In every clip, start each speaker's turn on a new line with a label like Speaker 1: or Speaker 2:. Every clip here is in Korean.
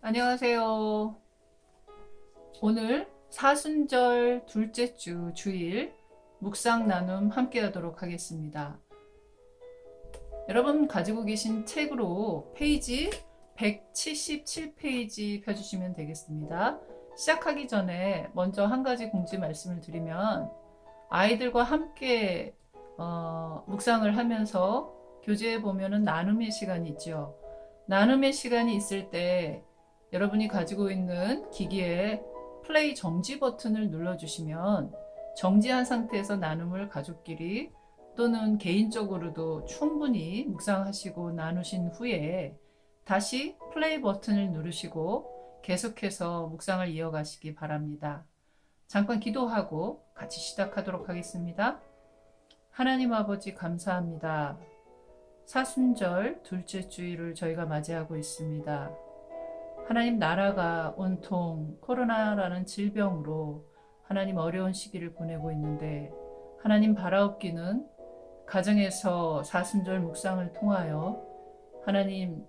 Speaker 1: 안녕하세요. 오늘 사순절 둘째 주 주일 묵상 나눔 함께 하도록 하겠습니다. 여러분 가지고 계신 책으로 페이지 177페이지 펴주시면 되겠습니다. 시작하기 전에 먼저 한 가지 공지 말씀을 드리면 아이들과 함께 묵상을 하면서 교재에 보면은 나눔의 시간이 있죠. 나눔의 시간이 있을 때 여러분이 가지고 있는 기기에 플레이 정지 버튼을 눌러주시면 정지한 상태에서 나눔을 가족끼리 또는 개인적으로도 충분히 묵상하시고 나누신 후에 다시 플레이 버튼을 누르시고 계속해서 묵상을 이어가시기 바랍니다. 잠깐 기도하고 같이 시작하도록 하겠습니다. 하나님 아버지 감사합니다. 사순절 둘째 주일을 저희가 맞이하고 있습니다. 하나님, 나라가 온통 코로나라는 질병으로 하나님 어려운 시기를 보내고 있는데 하나님 바라옵기는 가정에서 사순절 묵상을 통하여 하나님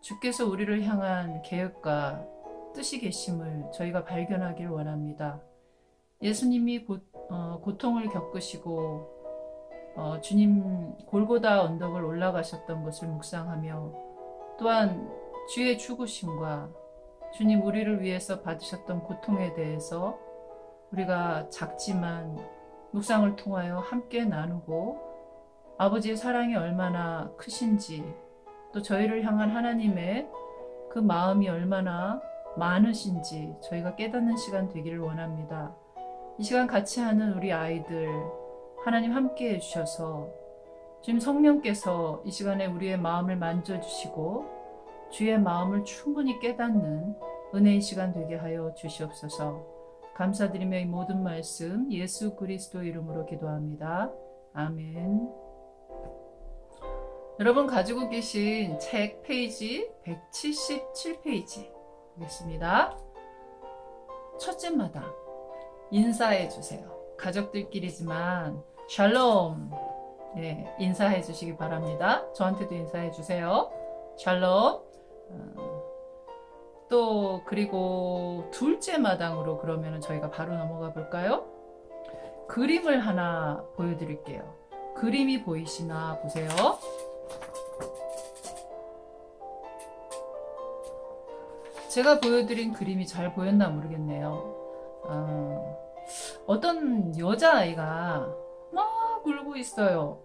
Speaker 1: 주께서 우리를 향한 계획과 뜻이 계심을 저희가 발견하길 원합니다. 예수님이 고통을 겪으시고 주님 골고다 언덕을 올라가셨던 것을 묵상하며 또한 주의 죽으심과 주님 우리를 위해서 받으셨던 고통에 대해서 우리가 작지만 묵상을 통하여 함께 나누고 아버지의 사랑이 얼마나 크신지 또 저희를 향한 하나님의 그 마음이 얼마나 많으신지 저희가 깨닫는 시간 되기를 원합니다. 이 시간 같이 하는 우리 아이들 하나님 함께 해주셔서 주님 성령께서 이 시간에 우리의 마음을 만져주시고 주의 마음을 충분히 깨닫는 은혜의 시간 되게 하여 주시옵소서. 감사드리며 이 모든 말씀 예수 그리스도 이름으로 기도합니다. 아멘. 여러분 가지고 계신 책 페이지 177페이지 보겠습니다. 첫째 마당 인사해 주세요. 가족들끼리지만 샬롬 인사해 주시기 바랍니다. 저한테도 인사해 주세요. 샬롬. 또 그리고 둘째 마당으로 그러면 저희가 바로 넘어가 볼까요? 그림을 하나 보여드릴게요. 그림이 보이시나 보세요. 제가 보여드린 그림이 잘 보였나 모르겠네요. 어떤 여자아이가 막 울고 있어요.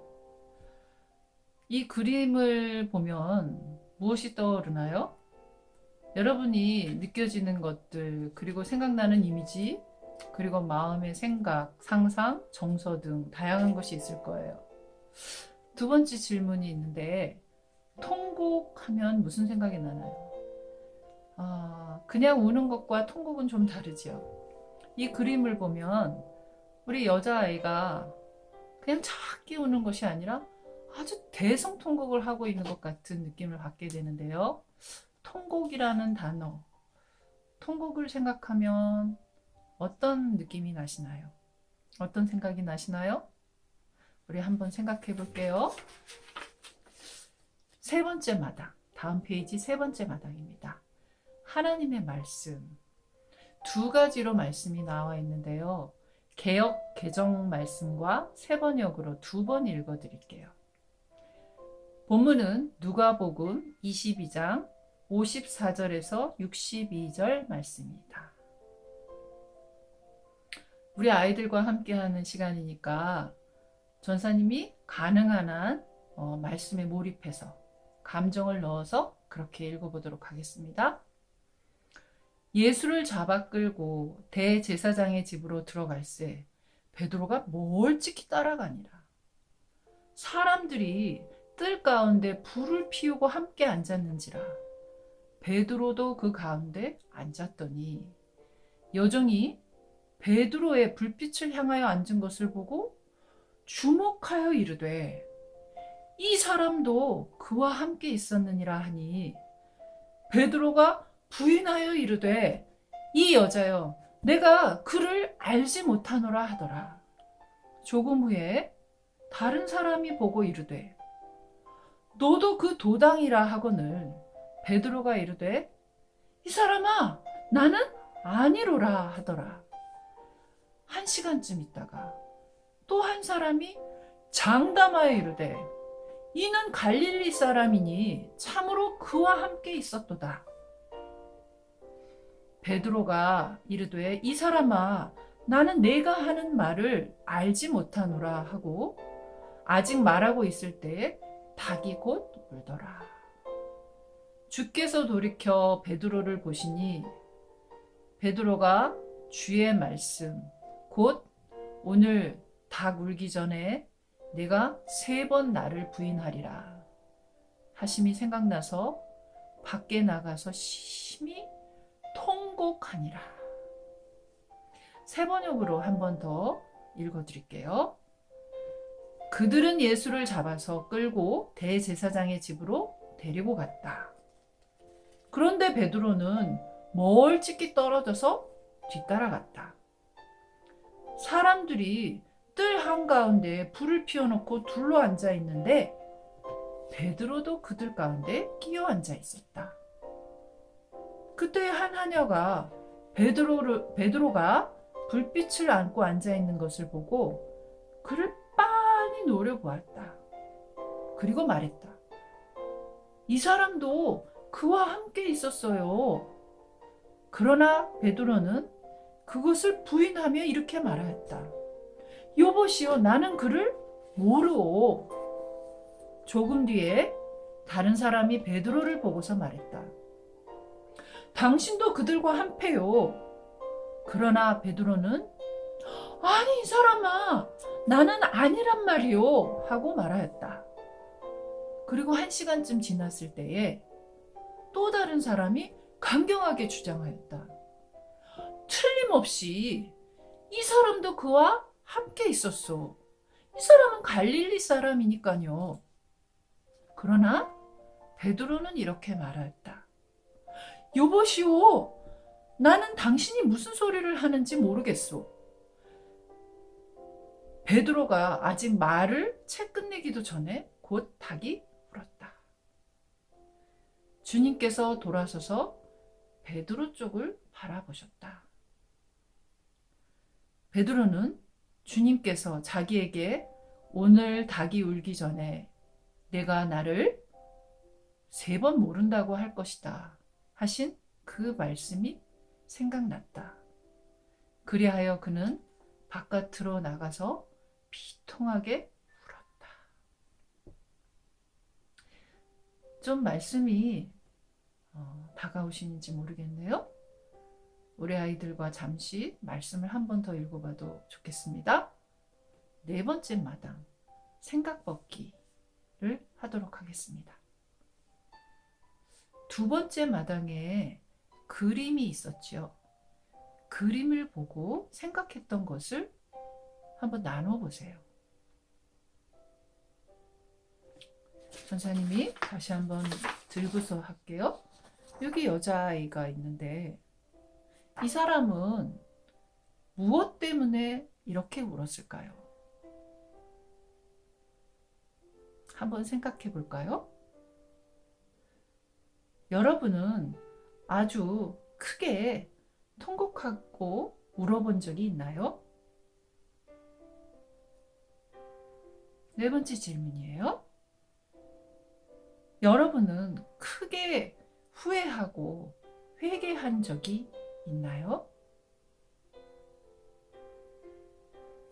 Speaker 1: 이 그림을 보면 무엇이 떠오르나요? 여러분이 느껴지는 것들, 그리고 생각나는 이미지, 그리고 마음의 생각, 상상, 정서 등 다양한 것이 있을 거예요. 두 번째 질문이 있는데, 통곡하면 무슨 생각이 나나요? 그냥 우는 것과 통곡은 좀 다르죠. 이 그림을 보면 우리 여자아이가 그냥 작게 우는 것이 아니라 아주 대성통곡을 하고 있는 것 같은 느낌을 받게 되는데요. 통곡이라는 단어, 통곡을 생각하면 어떤 느낌이 나시나요? 어떤 생각이 나시나요? 우리 한번 생각해 볼게요. 세 번째 마당, 다음 페이지 세 번째 마당입니다. 하나님의 말씀, 두 가지로 말씀이 나와 있는데요. 개역 개정 말씀과 새번역으로 두 번 읽어 드릴게요. 본문은 누가복음 22장 54절에서 62절 말씀입니다. 우리 아이들과 함께하는 시간이니까 전사님이 가능한 한 말씀에 몰입해서 감정을 넣어서 그렇게 읽어보도록 하겠습니다. 예수를 잡아 끌고 대제사장의 집으로 들어갈새 베드로가 멀찍이 따라가니라. 사람들이 뜰 가운데 불을 피우고 함께 앉았는지라. 베드로도 그 가운데 앉았더니 여종이 베드로의 불빛을 향하여 앉은 것을 보고 주목하여 이르되 이 사람도 그와 함께 있었느니라 하니 베드로가 부인하여 이르되 이 여자여 내가 그를 알지 못하노라 하더라. 조금 후에 다른 사람이 보고 이르되 너도 그 도당이라 하거늘 베드로가 이르되 이 이 사람아, 나는 아니로라 하더라. 1시간쯤 있다가 또 한 사람이 장담하여 이르되 이는 갈릴리 사람이니 참으로 그와 함께 있었도다. 베드로가 이르되 이 사람아, 나는 내가 하는 말을 알지 못하노라 하고 아직 말하고 있을 때에 닭이 곧 울더라. 주께서 돌이켜 베드로를 보시니 베드로가 주의 말씀 곧 오늘 닭 울기 전에 내가 3번 나를 부인하리라 하심이 생각나서 밖에 나가서 심히 통곡하니라. 세번역으로 한 번 더 읽어드릴게요. 그들은 예수를 잡아서 끌고 대제사장의 집으로 데리고 갔다. 그런데 베드로는 멀찍이 떨어져서 뒤따라갔다. 사람들이 뜰 한가운데 불을 피워놓고 둘러 앉아 있는데 베드로도 그들 가운데 끼어 앉아 있었다. 그때 한 하녀가 베드로가 불빛을 안고 앉아 있는 것을 보고 그를 빤히 노려보았다. 그리고 말했다. 이 사람도 그와 함께 있었어요. 그러나 베드로는 그것을 부인하며 이렇게 말하였다. 여보시오, 나는 그를 모르오. 조금 뒤에 다른 사람이 베드로를 보고서 말했다. 당신도 그들과 한패요. 그러나 베드로는 아니 이 사람아, 나는 아니란 말이요 하고 말하였다. 그리고 1시간쯤 지났을 때에 또 다른 사람이 강경하게 주장하였다. 틀림없이 이 사람도 그와 함께 있었소. 이 사람은 갈릴리 사람이니까요. 그러나 베드로는 이렇게 말하였다. 여보시오, 나는 당신이 무슨 소리를 하는지 모르겠소. 베드로가 아직 말을 채 끝내기도 전에 곧 닭이 울었다. 주님께서 돌아서서 베드로 쪽을 바라보셨다. 베드로는 주님께서 자기에게 오늘 닭이 울기 전에 내가 나를 3번 모른다고 할 것이다 하신 그 말씀이 생각났다. 그리하여 그는 바깥으로 나가서 비통하게 울었다. 좀 말씀이 다가오시는지 모르겠네요. 우리 아이들과 잠시 말씀을 한 번 더 읽어봐도 좋겠습니다. 4번째 마당, 생각 벗기를 하도록 하겠습니다. 2번째 마당에 그림이 있었죠. 그림을 보고 생각했던 것을 한번 나눠보세요. 전사님이 다시 한번 들고서 할게요. 여기 여자아이가 있는데 이 사람은 무엇 때문에 이렇게 울었을까요? 한번 생각해 볼까요? 여러분은 아주 크게 통곡하고 울어본 적이 있나요? 4번째 질문이에요. 여러분은 크게 후회하고 회개한 적이 있나요?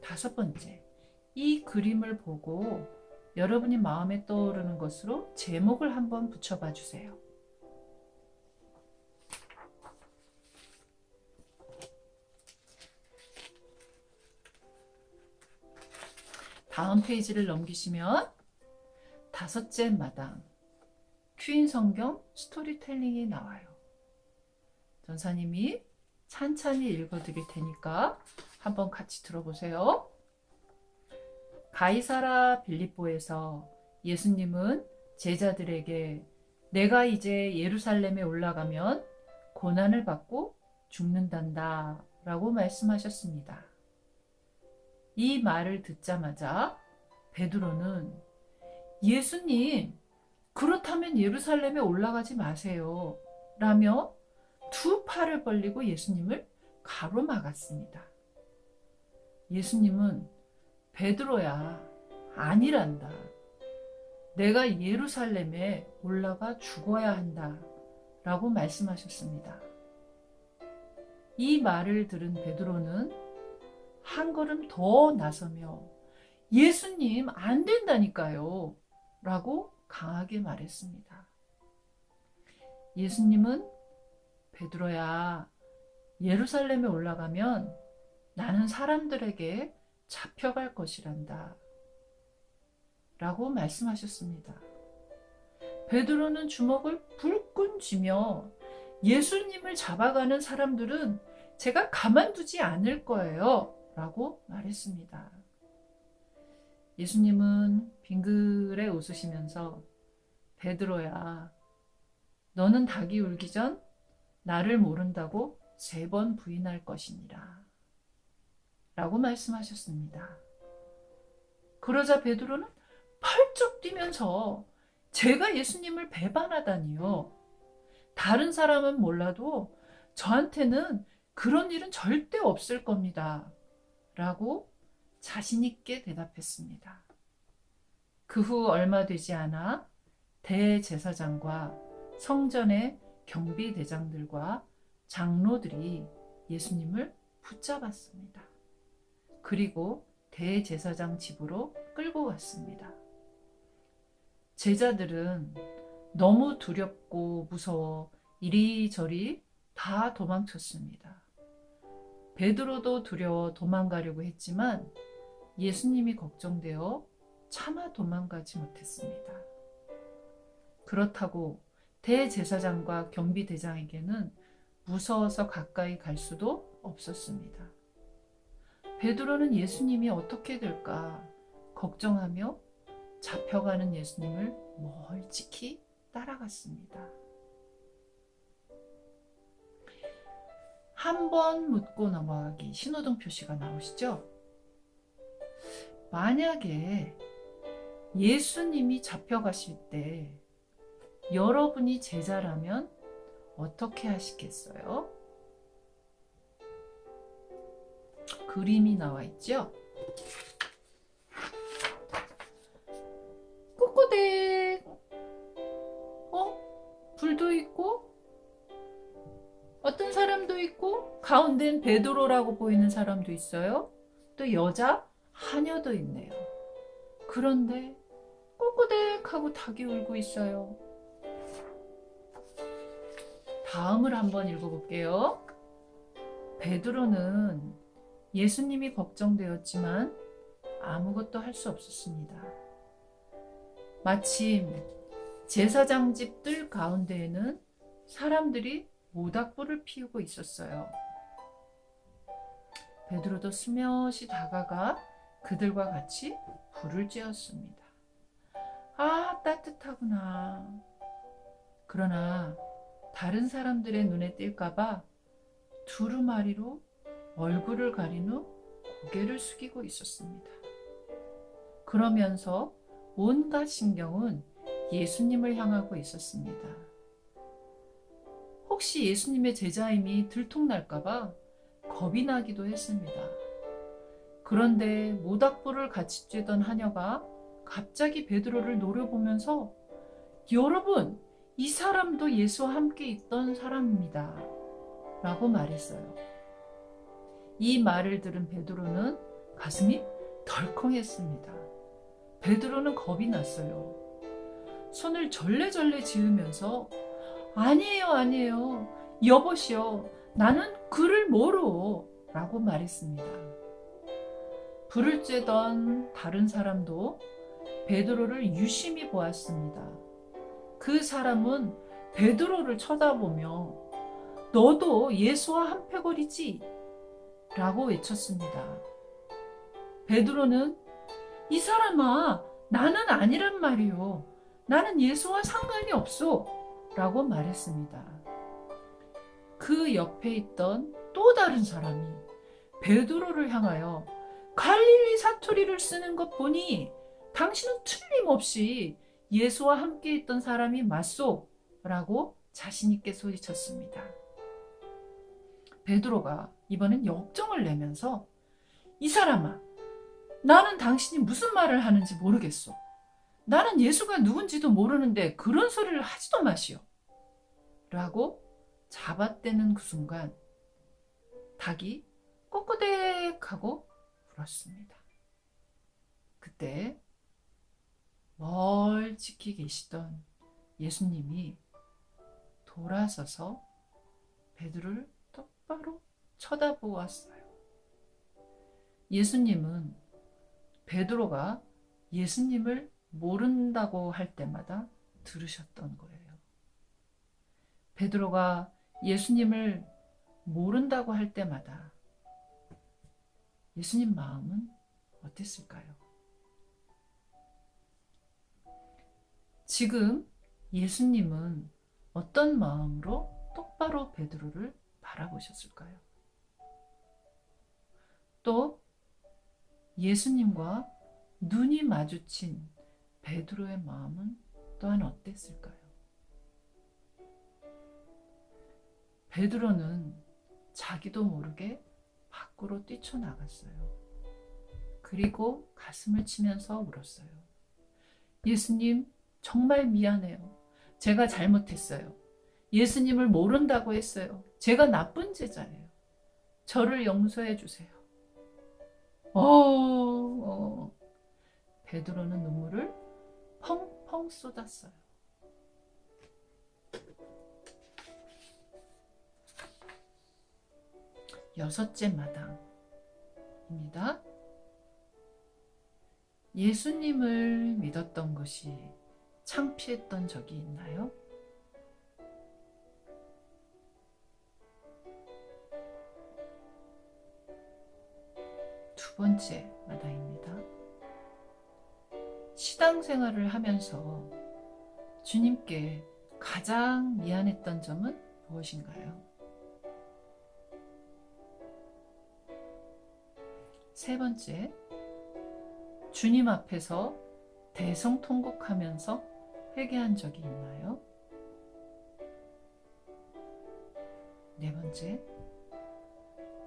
Speaker 1: 5번째, 이 그림을 보고 여러분이 마음에 떠오르는 것으로 제목을 한번 붙여봐 주세요. 다음 페이지를 넘기시면 5째 마당, 큐인 성경 스토리텔링이 나와요. 전사님이 찬찬히 읽어드릴 테니까 한번 같이 들어보세요. 가이사라 빌립보에서 예수님은 제자들에게 내가 이제 예루살렘에 올라가면 고난을 받고 죽는단다 라고 말씀하셨습니다. 이 말을 듣자마자 베드로는 예수님, 그렇다면 예루살렘에 올라가지 마세요 라며 두 팔을 벌리고 예수님을 가로막았습니다. 예수님은 베드로야, 아니란다. 내가 예루살렘에 올라가 죽어야 한다. 라고 말씀하셨습니다. 이 말을 들은 베드로는 한 걸음 더 나서며 예수님 안 된다니까요. 라고 강하게 말했습니다. 예수님은 베드로야, 예루살렘에 올라가면 나는 사람들에게 잡혀갈 것이란다. 라고 말씀하셨습니다. 베드로는 주먹을 불끈 쥐며 예수님을 잡아가는 사람들은 제가 가만두지 않을 거예요. 라고 말했습니다. 예수님은 빙그레 웃으시면서 베드로야, 너는 닭이 울기 전 나를 모른다고 3번 부인할 것이니라. 라고 말씀하셨습니다. 그러자 베드로는 펄쩍 뛰면서 제가 예수님을 배반하다니요. 다른 사람은 몰라도 저한테는 그런 일은 절대 없을 겁니다. 라고 자신 있게 대답했습니다. 그 후 얼마 되지 않아 대제사장과 성전의 경비대장들과 장로들이 예수님을 붙잡았습니다. 그리고 대제사장 집으로 끌고 갔습니다. 제자들은 너무 두렵고 무서워 이리저리 다 도망쳤습니다. 베드로도 두려워 도망가려고 했지만 예수님이 걱정되어 차마 도망가지 못했습니다. 그렇다고 대제사장과 경비대장에게는 무서워서 가까이 갈 수도 없었습니다. 베드로는 예수님이 어떻게 될까 걱정하며 잡혀가는 예수님을 멀찍이 따라갔습니다. 한 번 묻고 넘어가기 신호등 표시가 나오시죠? 만약에 예수님이 잡혀가실 때 여러분이 제자라면 어떻게 하시겠어요? 그림이 나와 있죠? 꼬꼬댁! 불도 있고 어떤 사람도 있고 가운데는 베드로라고 보이는 사람도 있어요. 또 여자 하녀도 있네요. 그런데 꼬꼬댁 하고 닭이 울고 있어요. 다음을 한번 읽어볼게요. 베드로는 예수님이 걱정되었지만 아무것도 할 수 없었습니다. 마침 제사장 집 뜰 가운데에는 사람들이 모닥불을 피우고 있었어요. 베드로도 스며시 다가가 그들과 같이 불을 쬐었습니다. 아, 따뜻하구나. 그러나 다른 사람들의 눈에 띌까봐 두루마리로 얼굴을 가린 후 고개를 숙이고 있었습니다. 그러면서 온갖 신경은 예수님을 향하고 있었습니다. 혹시 예수님의 제자임이 들통날까봐 겁이 나기도 했습니다. 그런데 모닥불을 같이 쬐던 하녀가 갑자기 베드로를 노려보면서 여러분, 이 사람도 예수와 함께 있던 사람입니다. 라고 말했어요. 이 말을 들은 베드로는 가슴이 덜컹했습니다. 베드로는 겁이 났어요. 손을 절레절레 지으면서 아니에요. 여보시오. 나는 그를 모르. 라고 말했습니다. 불을 쬐던 다른 사람도 베드로를 유심히 보았습니다. 그 사람은 베드로를 쳐다보며 너도 예수와 한패거리지? 라고 외쳤습니다. 베드로는 이 사람아, 나는 아니란 말이요. 나는 예수와 상관이 없어. 라고 말했습니다. 그 옆에 있던 또 다른 사람이 베드로를 향하여 갈릴리 사투리를 쓰는 것 보니 당신은 틀림없이 예수와 함께 있던 사람이 맞소. 라고 자신 있게 소리쳤습니다. 베드로가 이번엔 역정을 내면서 이 사람아, 나는 당신이 무슨 말을 하는지 모르겠소. 나는 예수가 누군지도 모르는데 그런 소리를 하지도 마시오. 라고 잡아떼는 그 순간 닭이 꼬꼬댁하고 울었습니다. 그때 멀찍이 계시던 예수님이 돌아서서 베드로를 똑바로 쳐다보았어요. 예수님은 베드로가 예수님을 모른다고 할 때마다 들으셨던 거예요. 베드로가 예수님을 모른다고 할 때마다 예수님 마음은 어땠을까요? 지금 예수님은 어떤 마음으로 똑바로 베드로를 바라보셨을까요? 또 예수님과 눈이 마주친 베드로의 마음은 또한 어땠을까요? 베드로는 자기도 모르게 밖으로 뛰쳐나갔어요. 그리고 가슴을 치면서 울었어요. 예수님, 정말 미안해요. 제가 잘못했어요. 예수님을 모른다고 했어요. 제가 나쁜 제자예요. 저를 용서해 주세요. 베드로는 눈물을 펑펑 쏟았어요. 여섯째 마당입니다. 예수님을 믿었던 것이 창피했던 적이 있나요? 두 번째 마당입니다. 신앙생활을 하면서 주님께 가장 미안했던 점은 무엇인가요? 세 번째, 주님 앞에서 대성통곡하면서 회개한 적이 있나요? 네 번째,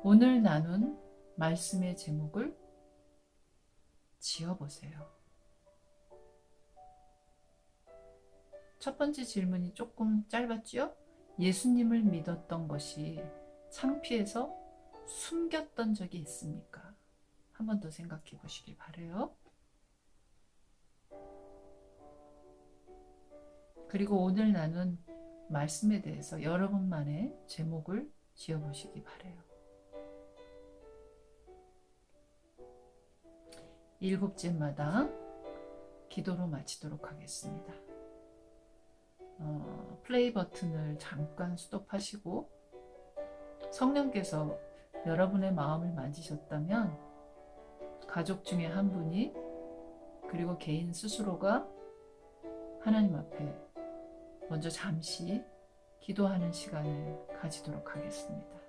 Speaker 1: 오늘 나눈 말씀의 제목을 지어보세요. 첫 번째 질문이 조금 짧았죠? 예수님을 믿었던 것이 창피해서 숨겼던 적이 있습니까? 한 번 더 생각해 보시길 바라요. 그리고 오늘 나눈 말씀에 대해서 여러분만의 제목을 지어보시기 바라요. 일곱째 마당 기도로 마치도록 하겠습니다. 플레이 버튼을 잠깐 스톱하시고 성령께서 여러분의 마음을 만지셨다면 가족 중에 한 분이 그리고 개인 스스로가 하나님 앞에 먼저 잠시 기도하는 시간을 가지도록 하겠습니다.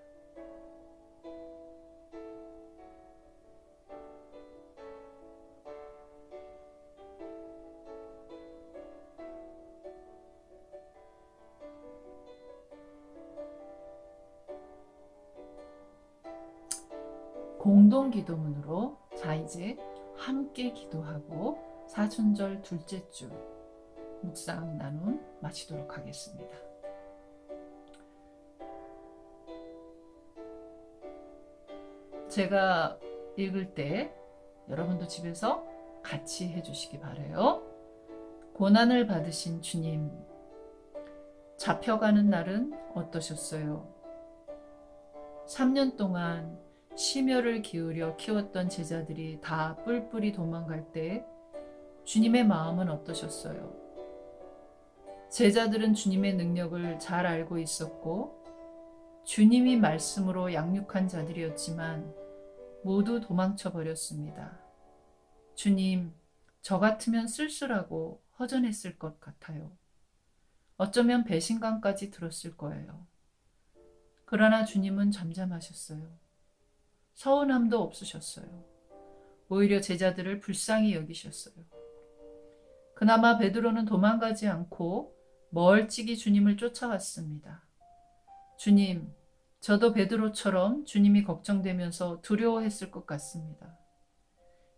Speaker 1: 공동기도문으로 자 이제 함께 기도하고 사순절 둘째 주 묵상 나눔 마치도록 하겠습니다. 제가 읽을 때 여러분도 집에서 같이 해주시기 바라요. 고난을 받으신 주님, 잡혀가는 날은 어떠셨어요? 3년 동안 심혈을 기울여 키웠던 제자들이 다 뿔뿔이 도망갈 때 주님의 마음은 어떠셨어요? 제자들은 주님의 능력을 잘 알고 있었고 주님이 말씀으로 양육한 자들이었지만 모두 도망쳐 버렸습니다. 주님, 저 같으면 쓸쓸하고 허전했을 것 같아요. 어쩌면 배신감까지 들었을 거예요. 그러나 주님은 잠잠하셨어요. 서운함도 없으셨어요. 오히려 제자들을 불쌍히 여기셨어요. 그나마 베드로는 도망가지 않고 멀찍이 주님을 쫓아왔습니다. 주님, 저도 베드로처럼 주님이 걱정되면서 두려워했을 것 같습니다.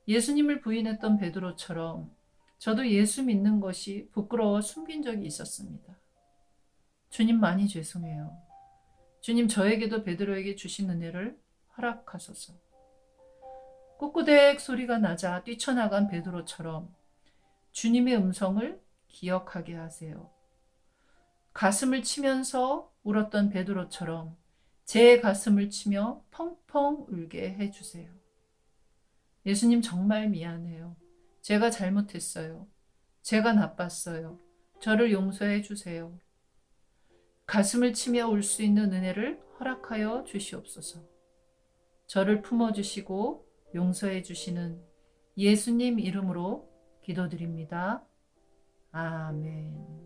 Speaker 1: 예수님을 부인했던 베드로처럼 저도 예수 믿는 것이 부끄러워 숨긴 적이 있었습니다. 주님 많이 죄송해요. 주님 저에게도 베드로에게 주신 은혜를 허락하소서. 꾹꾸댁 소리가 나자 뛰쳐나간 베드로처럼 주님의 음성을 기억하게 하세요. 가슴을 치면서 울었던 베드로처럼 제 가슴을 치며 펑펑 울게 해주세요. 예수님 정말 미안해요. 제가 잘못했어요. 제가 나빴어요. 저를 용서해 주세요. 가슴을 치며 울 수 있는 은혜를 허락하여 주시옵소서. 저를 품어주시고 용서해 주시는 예수님 이름으로 기도드립니다. 아멘.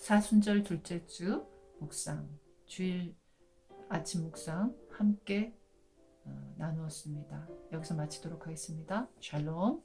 Speaker 1: 사순절 둘째 주 묵상, 주일 아침 묵상 함께 나누었습니다. 여기서 마치도록 하겠습니다. 샬롬.